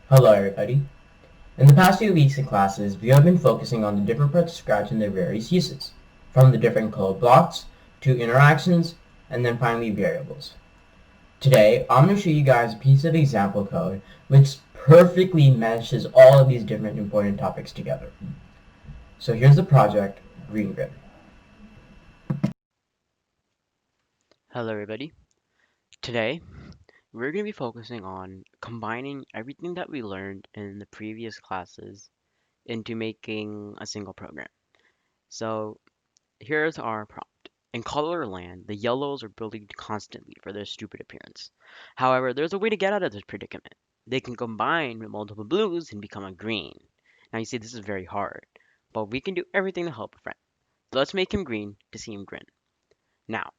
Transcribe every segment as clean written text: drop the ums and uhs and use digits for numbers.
Hello everybody. In the past few weeks in classes, we have been focusing on the different parts of Scratch and their various uses, from the different code blocks, to interactions, and then finally variables. Today, I'm going to show you guys a piece of example code which perfectly meshes all of these different important topics together. So here's the project, Green Grin. Hello everybody. Today we're going to be focusing on combining everything that we learned in the previous classes into making a single program. So here's our prompt. In Colorland, the yellows are bullied constantly for their stupid appearance. However, there's a way to get out of this predicament. They can combine with multiple blues and become a green. Now you see this is very hard, but we can do everything to help a friend. So let's make him green to see him grin. Now,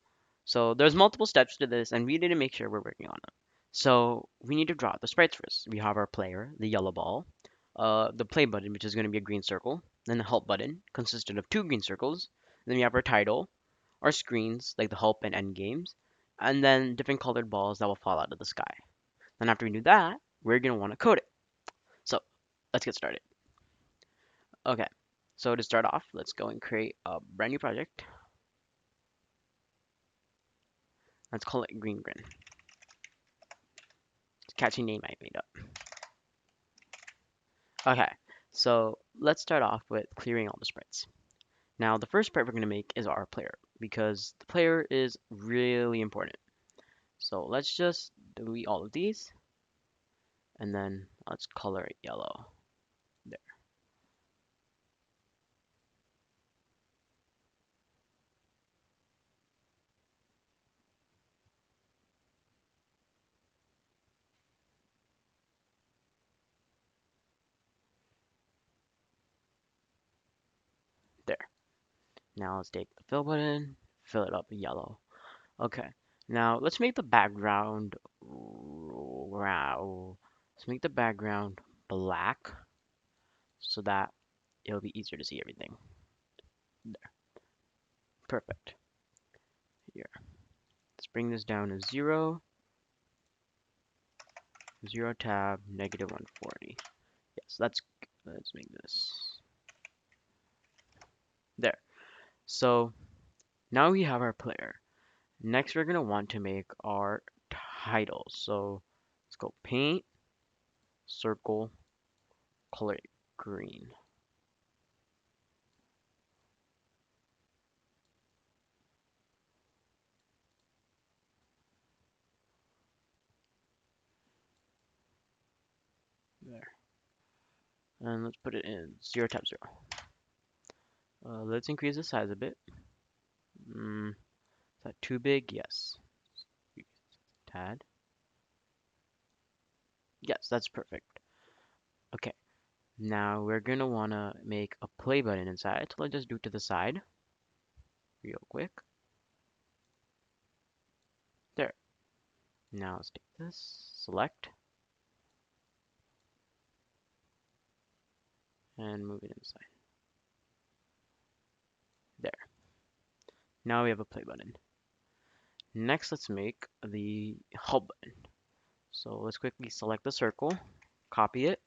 so there's multiple steps to this, and we need to make sure we're working on them. So we need to draw the sprites first. We have our player, the yellow ball, the play button, which is going to be a green circle, then the help button, consisted of two green circles. Then we have our title, our screens, like the help and end games, and then different colored balls that will fall out of the sky. Then after we do that, we're going to want to code it. So let's get started. Okay, so to start off, let's go and create a brand new project. Let's call it Green Grin. It's a catchy name I made up. Okay, so let's start off with clearing all the sprites. Now, the first sprite we're going to make is our player, because the player is really important. So let's just delete all of these, and then let's color it yellow. There, there. Now let's take the fill button, fill it up yellow. Okay, now let's make the background, wow, let's make the background black so that it'll be easier to see everything. There, perfect. Here, let's bring this down to 0. 0 tab, negative 140. Yes, let's make this. There. So now we have our player. Next, we're gonna want to make our title. So let's go paint, circle, color it green. There. And let's put it in 0 tab 0. Let's increase the size a bit. Is that too big? Yes. Tad. Yes, that's perfect. Okay. Now we're gonna wanna make a play button inside. So let's just do it to the side real quick. There. Now let's take this, select, and move it inside. There. Now we have a play button. Next, let's make the help button. So let's quickly select the circle, copy it,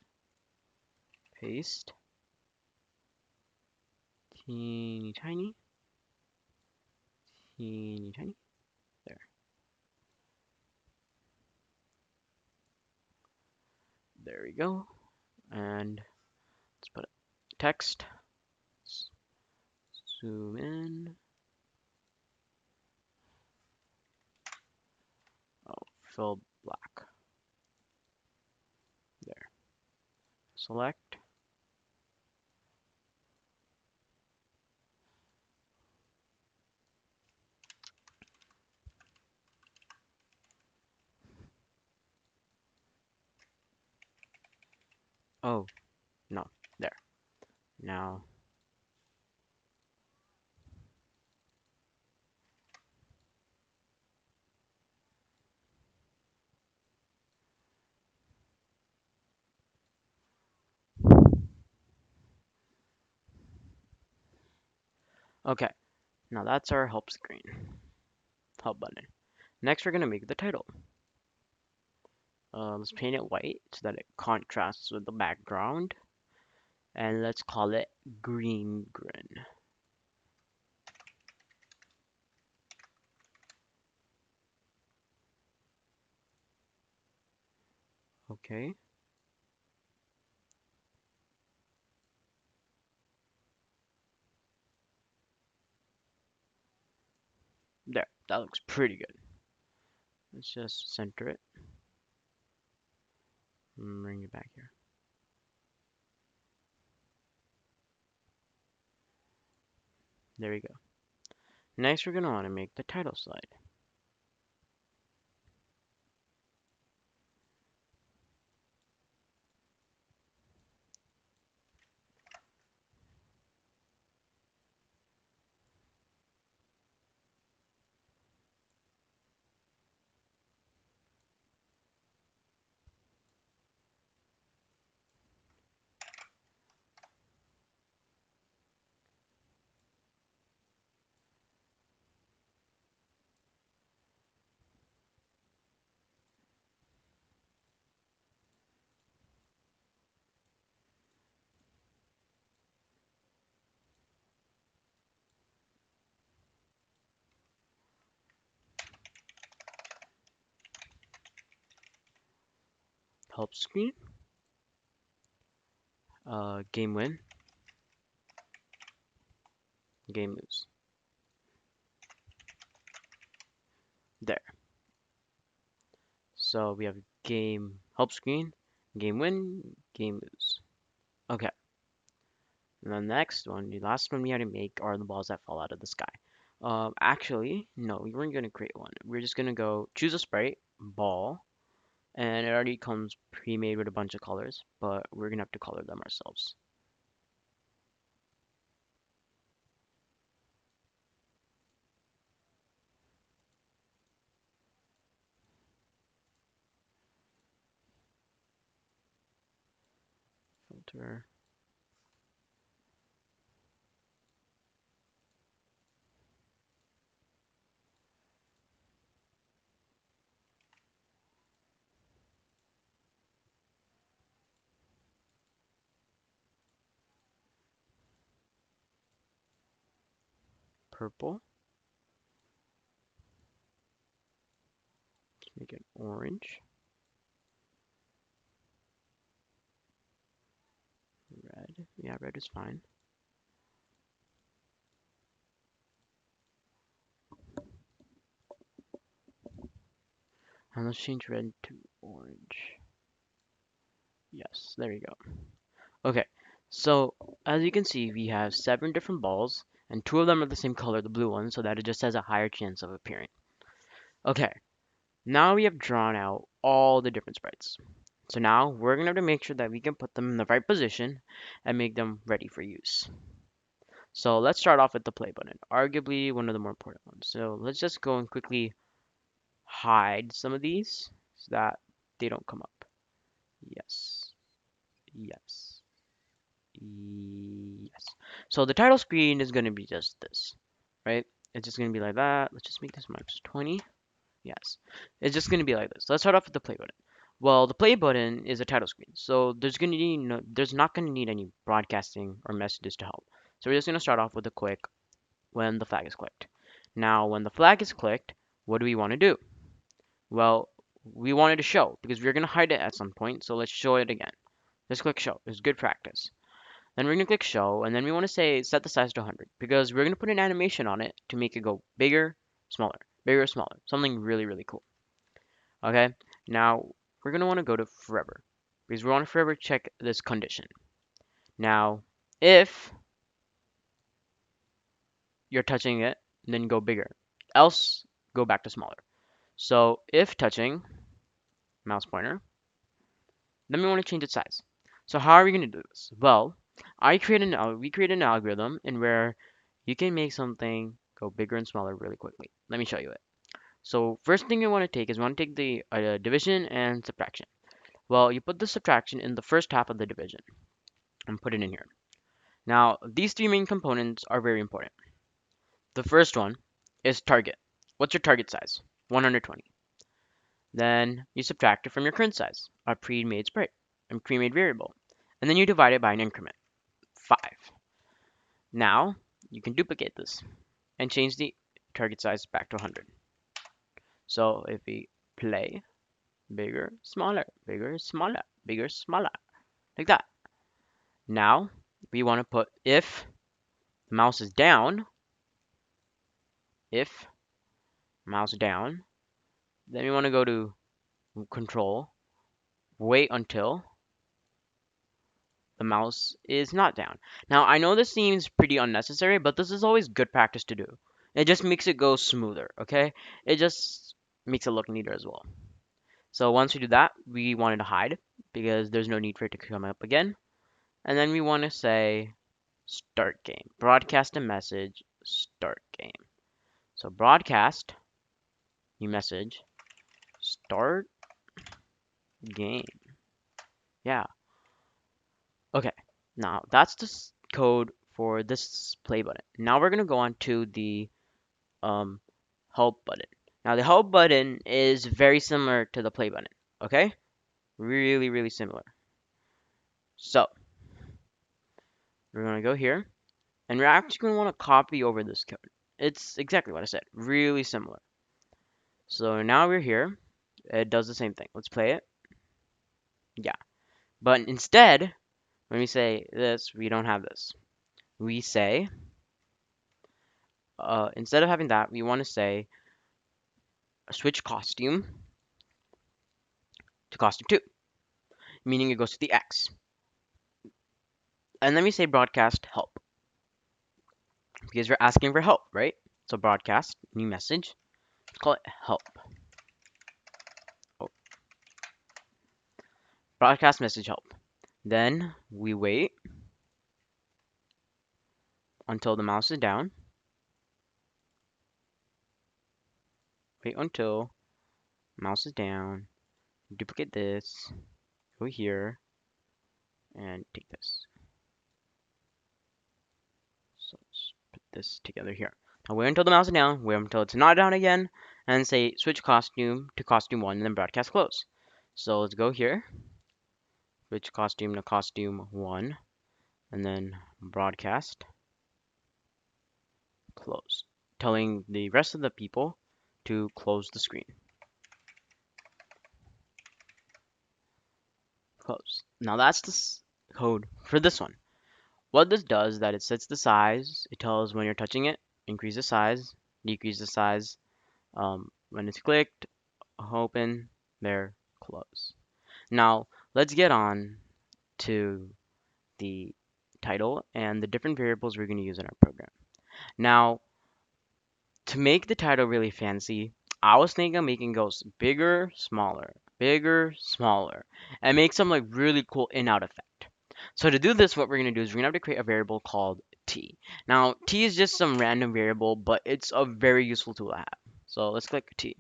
paste, teeny tiny, teeny tiny. There. There we go. And let's put text, zoom in. Oh, fill black. There. Select. Oh, no. There. Now, okay. Now that's our help screen, help button. Next, we're gonna make the title. Let's paint it white so that it contrasts with the background. And let's call it Green Grin. Okay, there. That looks pretty good. Let's just center it and bring it back here. There we go. Next, we're going to want to make the title slide. Help screen, game win, game lose. There. So we have game help screen, game win, game lose. Okay. And the next one, the last one we had to make are the balls that fall out of the sky. Actually, no, we weren't going to create one. We're just going to go choose a sprite, ball, and it already comes pre-made with a bunch of colors, but we're going to have to color them ourselves. Filter, purple, make it orange, red. Yeah, red is fine. And let's change red to orange. Yes, there you go. Okay, so as you can see, we have 7 different balls, and 2 of them are the same color, the blue one, so that it just has a higher chance of appearing. Okay, now we have drawn out all the different sprites. So now we're gonna have to make sure that we can put them in the right position and make them ready for use. So let's start off with the play button, arguably one of the more important ones. So let's just go and quickly hide some of these so that they don't come up. Yes, yes, yes. So the title screen is gonna be just this, right? It's just gonna be like that. Let's just make this max 20. Yes, it's just gonna be like this. Let's start off with the play button. Well, the play button is a title screen, so there's not gonna need any broadcasting or messages to help. So we're just gonna start off with a quick when the flag is clicked. Now, when the flag is clicked, what do we want to do? Well, we wanted to show because we're gonna hide it at some point, so let's show it again. Let's click show. It's good practice. Then we're gonna click show, and then we want to say set the size to 100 because we're gonna put an animation on it to make it go bigger, smaller, something really, really cool. Okay, now we're gonna want to go to forever because we want to forever check this condition. Now, if you're touching it, then go bigger, else go back to smaller. So if touching mouse pointer, then we want to change its size. So how are we going to do this? Well, we create an algorithm in where you can make something go bigger and smaller really quickly. Let me show you it. So first thing you want to take is you want to take the division and subtraction. Well, you put the subtraction in the first half of the division and put it in here. Now, these 3 main components are very important. The first one is target. What's your target size? 120. Then you subtract it from your current size, a pre-made sprite, a pre-made variable. And then you divide it by an increment, 5. Now, you can duplicate this and change the target size back to 100. So if we play bigger, smaller, bigger, smaller, bigger, smaller, like that. Now, we want to put if the mouse is down, if mouse down, then we want to go to control, wait until the mouse is not down. Now, I know this seems pretty unnecessary, but this is always good practice to do. It just makes it go smoother, okay? It just makes it look neater as well. So once we do that, we want it to hide because there's no need for it to come up again. And then we want to say start game. Broadcast a message, start game. So broadcast, new message, start game. Yeah. Okay. Now that's the code for this play button. Now we're gonna go on to the um, help button. Now the help button is very similar to the play button. Okay. Really, really similar. So we're gonna go here, and we're actually gonna want to copy over this code. It's exactly what I said. Really similar. So now we're here. It does the same thing. Let's play it. Yeah. But instead, when we say this, we don't have this. We say, instead of having that, we want to say switch costume to costume 2, meaning it goes to the X. And then we say broadcast help because we're asking for help, right? So broadcast, new message, let's call it help. Oh, broadcast message help. Then we wait until the mouse is down. Wait until mouse is down. Duplicate this. Go here and take this. So let's put this together here. Now wait until the mouse is down, wait until it's not down again, and say switch costume to costume 1 and then broadcast close. So let's go here, switch costume to costume 1, and then broadcast close, telling the rest of the people to close the screen. Close. Now that's the code for this one. What this does is that it sets the size, it tells when you're touching it, increase the size, decrease the size, when it's clicked, open, there, close. Now, let's get on to the title and the different variables we're going to use in our program. Now, to make the title really fancy, I was thinking of making ghosts bigger, smaller, and make some like really cool in-out effect. So to do this, what we're going to do is we're going to have to create a variable called t. Now, t is just some random variable, but it's a very useful tool to have. So let's click t.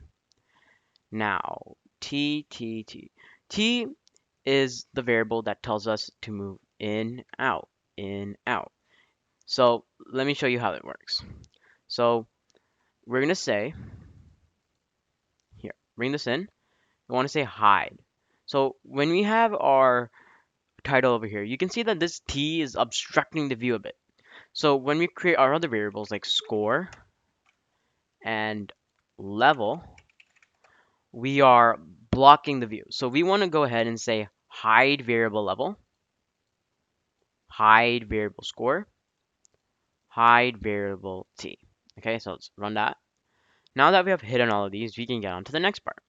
Now, t is the variable that tells us to move in, out, in, out. So let me show you how it works. So we're gonna say, here, bring this in. We want to say hide. So when we have our title over here, you can see that this t is obstructing the view a bit. So when we create our other variables like score and level, we are blocking the view. So we want to go ahead and say hide variable level, hide variable score, hide variable t. Okay, so let's run that. Now that we have hidden all of these, we can get on to the next part.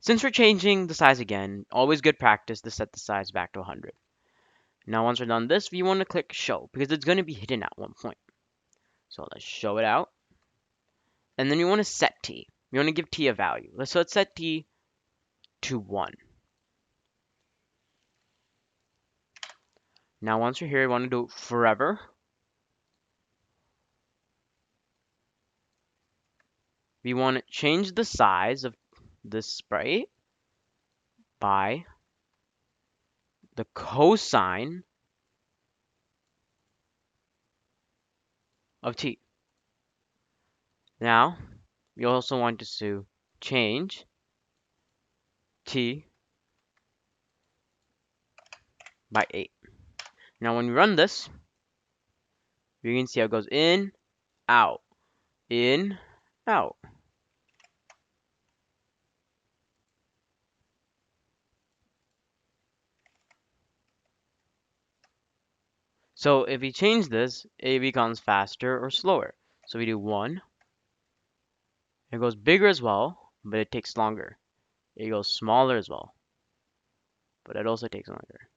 Since we're changing the size again, always good practice to set the size back to 100. Now once we're done this, we want to click show because it's going to be hidden at one point. So let's show it out. And then we want to set t. We want to give t a value. So let's set t to 1. Now once you're here, we want to do it forever. We want to change the size of this sprite by the cosine of t. Now, we also want to change t by 8. Now when we run this, you can see how it goes in, out, in, out. So if we change this, it becomes faster or slower. So we do 1. It goes bigger as well, but it takes longer. It goes smaller as well, but it also takes longer.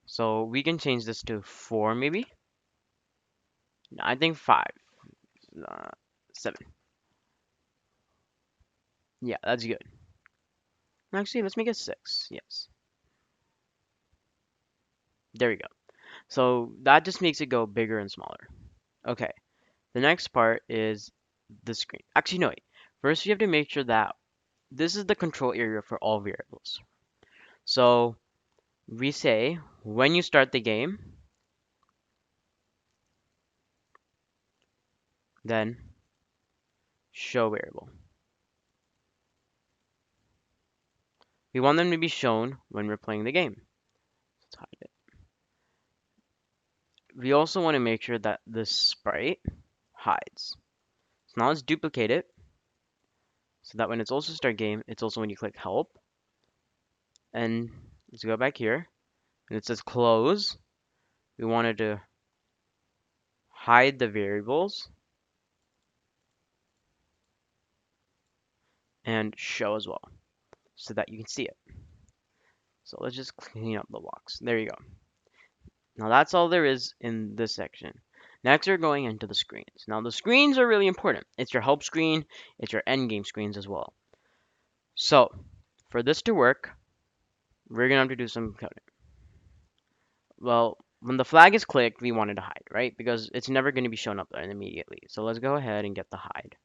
So we can change this to 4 maybe. I think 5, 7. Yeah, that's good. Actually, let's make it 6. Yes. There we go. So that just makes it go bigger and smaller. Okay. The next part is the screen. Actually, no, wait. First, you have to make sure that this is the control area for all variables. So we say when you start the game, then show variable. We want them to be shown when we're playing the game. Let's hide it. We also want to make sure that the sprite hides. So now let's duplicate it so that when it's also start game, it's also when you click help. And let's go back here and it says close. We wanted to hide the variables and show as well so that you can see it. So let's just clean up the box. There you go. Now that's all there is in this section. Next, we're going into the screens. Now the screens are really important. It's your help screen, it's your end game screens as well. So for this to work, we're gonna have to do some coding. Well, when the flag is clicked, we want it to hide, right? Because it's never going to be shown up there immediately. So let's go ahead and get the hide.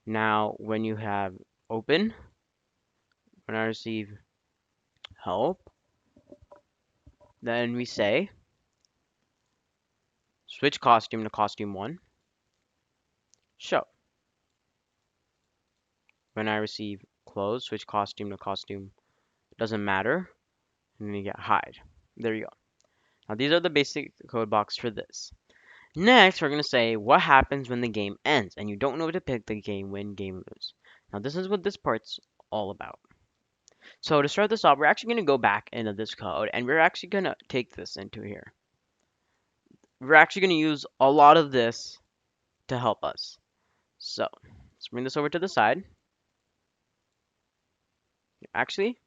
Now, when you have open, when I receive help, then we say switch costume to costume 1, show. When I receive close, switch costume to costume, doesn't matter, and then you get hide. There you go. Now these are the basic code blocks for this. Next, we're going to say what happens when the game ends and you don't know what to pick the game win, game lose. Now this is what this part's all about. So to start this off, we're actually going to go back into this code and we're actually going to take this into here. We're actually going to use a lot of this to help us. So let's bring this over to the side. Actually,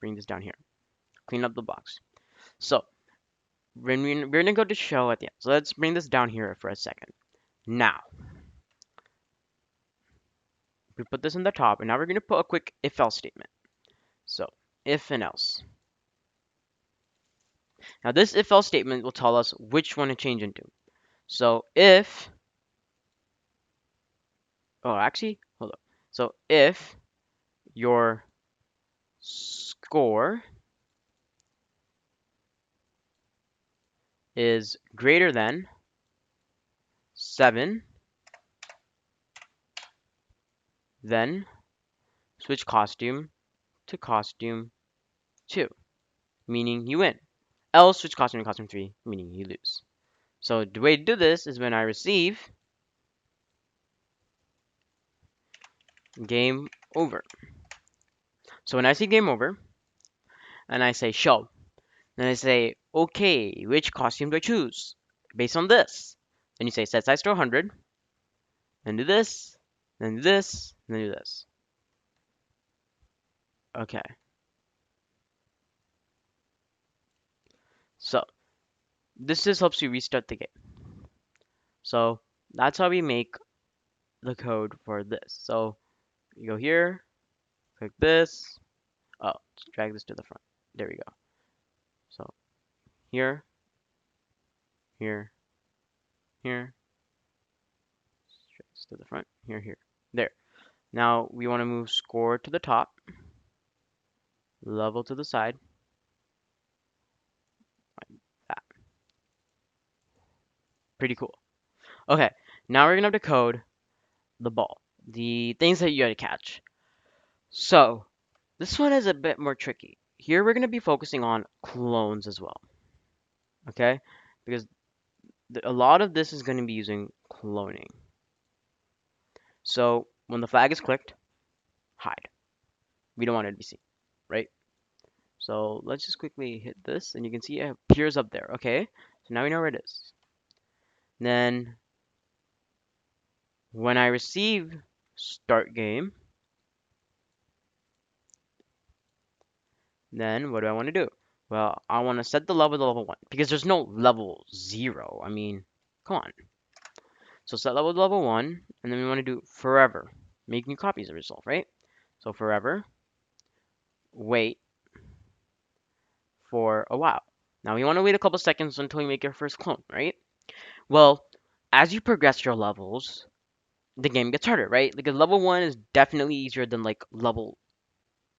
bring this down here. Clean up the box. So we're going to go to show at the end. So let's bring this down here for a second. Now, we put this in the top and now we're going to put a quick if-else statement. So if and else. Now this if-else statement will tell us which one to change into. So if, oh actually, hold up. So if your score is greater than 7, then switch costume to costume 2, meaning you win. Else switch costume to costume 3, meaning you lose. So the way to do this is when I receive game over. So when I see game over and I say show, then I say, okay, which costume do I choose? Based on this. Then you say set size to 100, then do this, then do this, then do this. Okay. So this just helps you restart the game. So that's how we make the code for this. So you go here, click this. Oh, let's drag this to the front. There we go. So here, here, here, drag this to the front, here, here. There. Now we want to move score to the top, level to the side, like that. Pretty cool. Okay, now we're gonna have to code the ball, the things that you gotta catch. So this one is a bit more tricky. Here we're going to be focusing on clones as well, okay? Because a lot of this is going to be using cloning. So when the flag is clicked, hide. We don't want it to be seen, right? So let's just quickly hit this, and you can see it appears up there, okay? So now we know where it is. Then when I receive start game, then what do I want to do? Well, I want to set the level to level 1 because there's no level 0. I mean, come on. So set level to level 1, and then we want to do forever. Make new copies of yourself, right? So forever, wait for a while. Now we want to wait a couple seconds until you make your first clone, right? Well, as you progress your levels, the game gets harder, right? Because level 1 is definitely easier than like level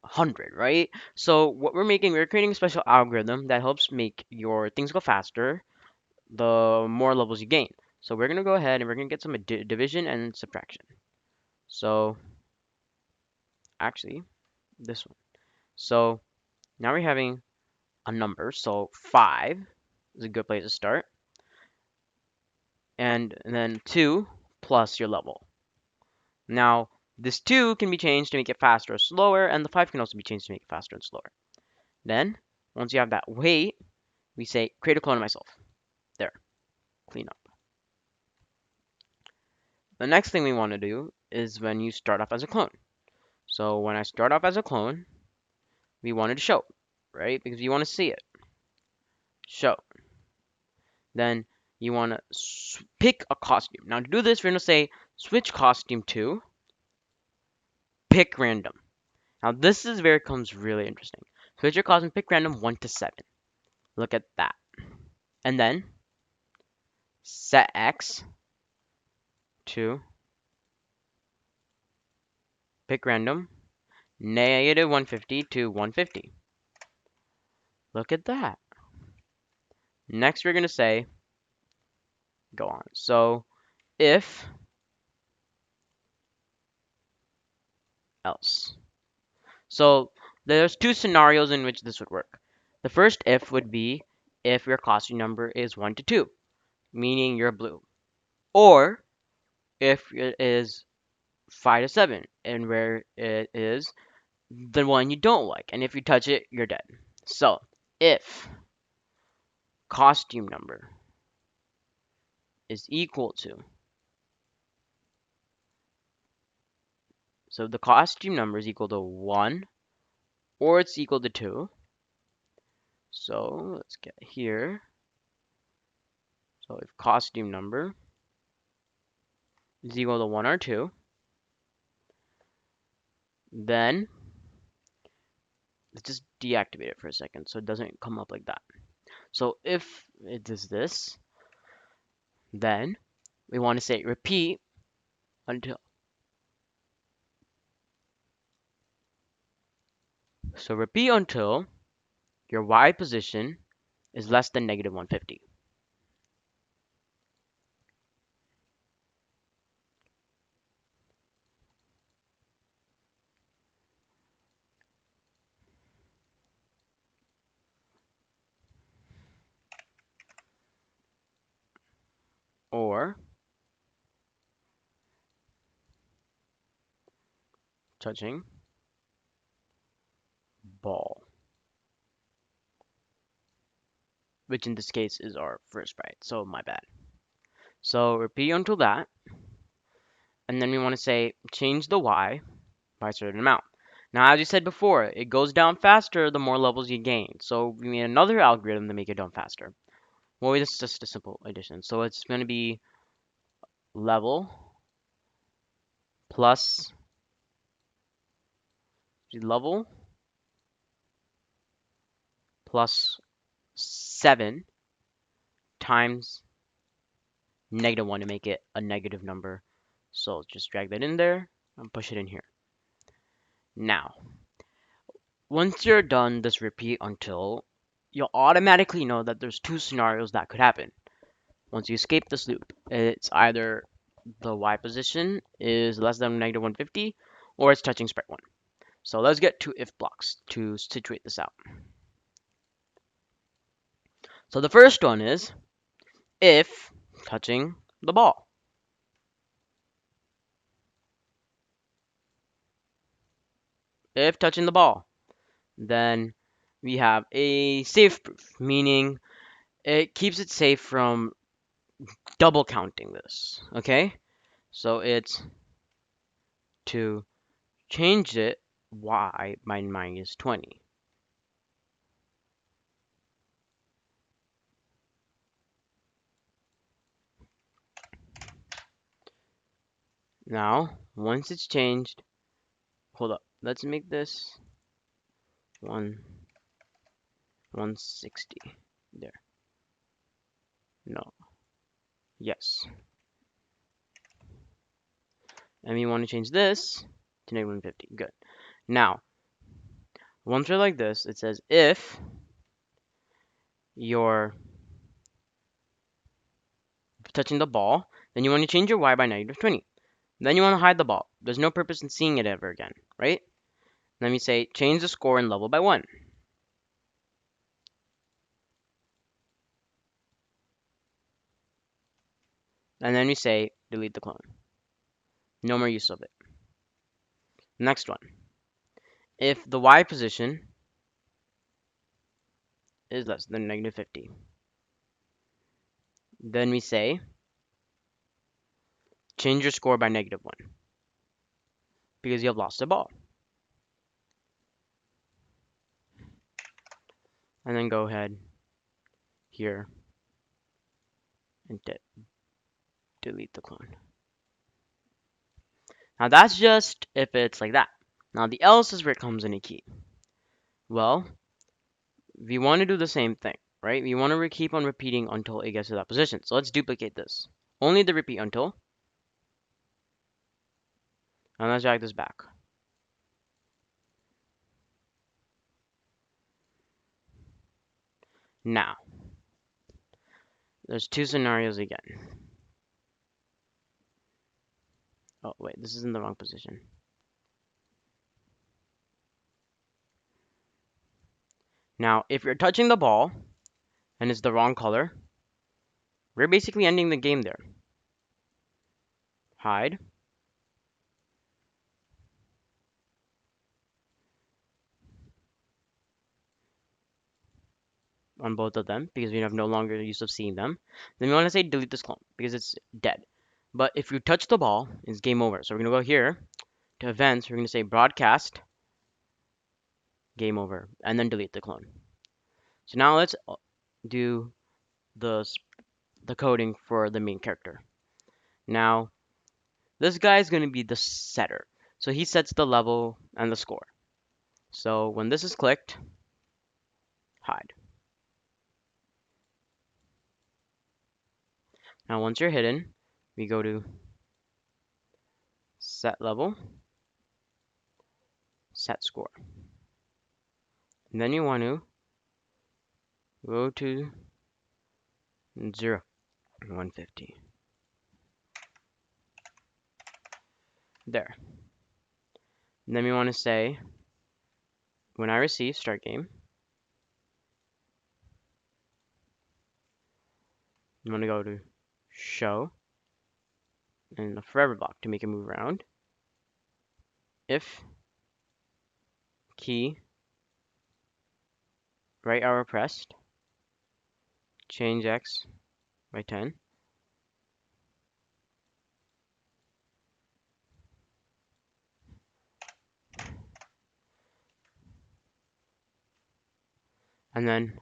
100, right? So what we're creating a special algorithm that helps make your things go faster the more levels you gain. So we're going to go ahead and we're going to get some division and subtraction. So actually, this one. So now we're having a number. So 5 is a good place to start. And then 2 plus your level. Now, this 2 can be changed to make it faster or slower, and the 5 can also be changed to make it faster and slower. Then, once you have that wait, we say create a clone of myself. There, clean up. The next thing we want to do is when you start off as a clone. So when I start off as a clone, we wanted to show, right? Because you want to see it. Show. Then you want to pick a costume. Now to do this, we're going to say switch costume to pick random. Now this is where it comes really interesting. Switch your costume, pick random 1 to 7. Look at that. And then set X to pick random negative 150 to 150. Look at that. Next we're going to say go on. So if else. So there's two scenarios in which this would work. The first if would be if your costume number is 1 to 2, meaning you're blue. Or if it is 5 to 7, and where it is the one you don't like. And if you touch it, you're dead. So if costume number is equal to, so the costume number is equal to 1 or it's equal to 2. So let's get here. So if costume number is equal to 1 or 2, then let's just deactivate it for a second so it doesn't come up like that. So if it is this, then we want to say repeat until, so repeat until your Y position is less than negative 150. Or touching ball, which in this case is our first sprite, so my bad. So repeat until that, and then we want to say change the Y by a certain amount. Now, as you said before, it goes down faster the more levels you gain. So we made another algorithm to make it down faster. Well, it's just a simple addition. So it's going to be level plus level plus 7 times negative 1 to make it a negative number. So just drag that in there and push it in here. Now, once you're done this repeat until, you'll automatically know that there's two scenarios that could happen. Once you escape this loop, it's either the Y position is less than negative 150 or it's touching sprite 1. So let's get to if blocks to situate this out. So the first one is if touching the ball. If touching the ball. Then we have a safe proof, meaning it keeps it safe from double counting this. Okay? So it's to change it y by minus 20. Now, once it's changed, hold up. Let's make this 160. There. No. Yes. And we want to change this to negative 150. Good. Now, once we're like this, it says if you're touching the ball, then you want to change your y by negative 20. Then you want to hide the ball. There's no purpose in seeing it ever again, right? Then we say change the score and level by 1. And then we say delete the clone. No more use of it. Next one. If the y position is less than negative 50, then we say change your score by negative 1 because you have lost the ball. And then go ahead here and delete the clone. Now that's just if it's like that. Now the else is where it comes in a key. Well, we want to do the same thing, right? We want to keep on repeating until it gets to that position. So let's duplicate this. Only the repeat until. And let's drag this back. Now, there's two scenarios again. Oh, wait, this is in the wrong position. Now, if you're touching the ball and it's the wrong color, we're basically ending the game there. Hide. On both of them because we have no longer the use of seeing them. Then we want to say delete this clone because it's dead. But if you touch the ball, it's game over. So we're going to go here to events. We're going to say broadcast, game over, and then delete the clone. So now let's do the coding for the main character. Now, this guy is going to be the setter. So he sets the level and the score. So when this is clicked, hide. Now once you're hidden, we go to set level, set score. And then you want to go to 0, 150. There. And then we want to say, when I receive start game, you want to go to show and a forever block to make it move around. If key right arrow pressed, change x by 10. And then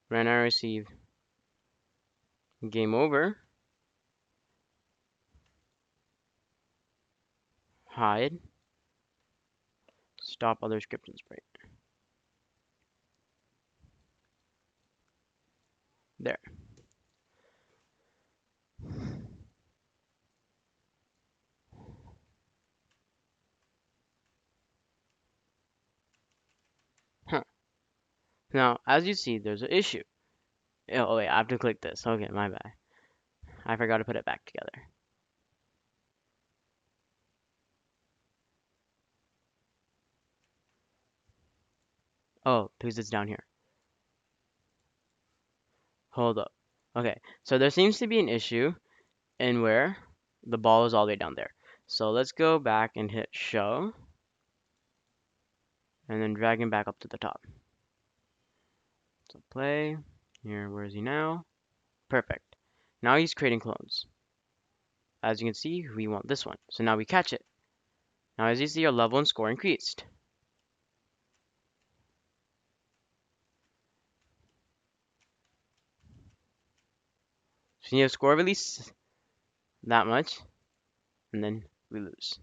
when I receive game over, hide, stop other script and sprite. There. Huh. Now, as you see, there's an issue. Oh, wait, I have to click this. Okay, my bad. I forgot to put it back together. Oh, because it's down here. Hold up. Okay, so there seems to be an issue in where the ball is all the way down there. So let's go back and hit show and then drag him back up to the top. So play. Here, where is he now? Perfect. Now he's creating clones. As you can see, we want this one. So now we catch it. Now as you see, our level and score increased. So you have score release that much, and then we lose.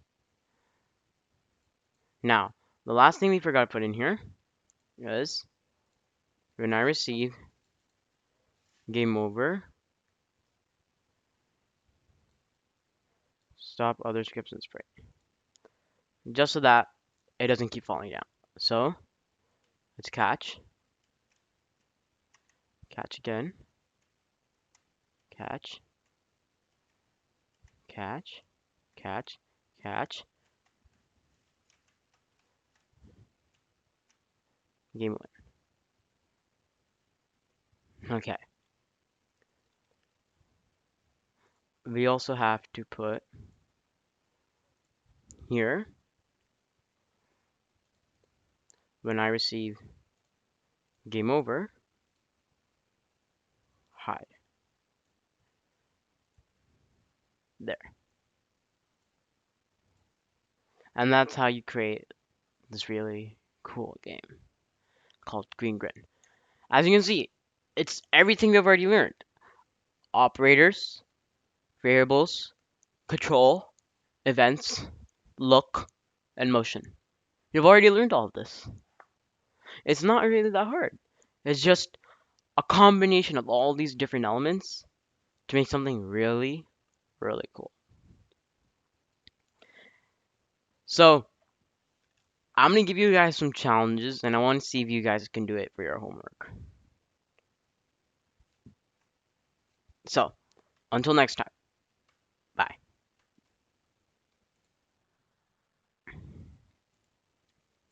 Now, the last thing we forgot to put in here is when I receive game over, stop other scripts and spray. Just so that it doesn't keep falling down. So let's catch again, catch, catch, catch, catch, game win. Okay. We also have to put here when I receive game over, hide. There. And that's how you create this really cool game called Green Grin. As you can see, it's everything we've already learned. Operators, variables, control, events, look, and motion. You've already learned all of this. It's not really that hard. It's just a combination of all these different elements to make something really, really cool. So, I'm going to give you guys some challenges, and I want to see if you guys can do it for your homework. So, until next time.